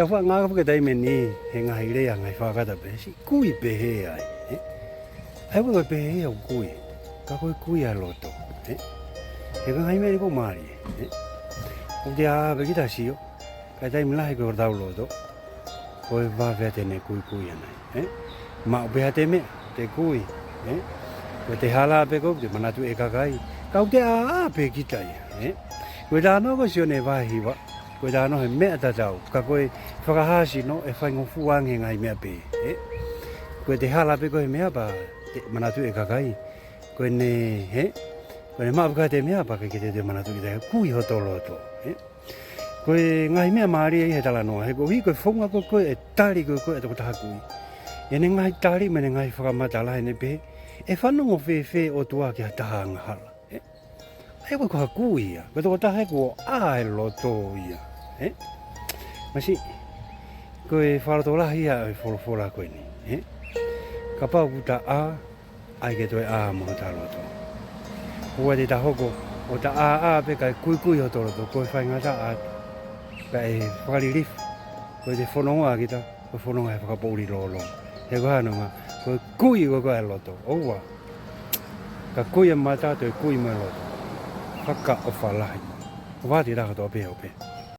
fa nga ka dai me ni he nga ile ya ngai fa ka da be si kui be he ai ai wo be he o kui ka kui ya loto he ka ngai me ko mari o dia be ki da si yo ka dai me la he ko da loto ko va ve te ne kui ya nai ma be ha te me te kui ko te hala be ko de mana tu ikai ka te a be ki tai ko da no ko Sione va hi wa ko da no he me ta ta ka ko whakahashi no e whaingo fuange ngai mea pe ko te hala pe ko he mea pa manatu e kakai ko ne ko ne maa te mea pa ke te manatu ki te kui hoto loto ko ngai mea maari e he tala noa he ko hi ko whonga ko e tari ko e toko taha kui e ne ngai tari me ne ngai whakamata la he ne pe e whanongo whe o tua ki ha taha anga hala e ko ha kui ia ko toko taha ko a e loto ia masi ko e whārotola hia e whorofora koe ni ka pau puta a ai ke toi a mo ta loto ua te tahoko o ta a pe kai kui hoto loto ko e whaingata a ka e whakaririfu ko e te whanonga ki ta ko whanonga e whakapouri lolo he ko hanonga ko e kui ko e loto oua ka kui e mata to e kui me loto whaka o whalahi o wāti raka to pe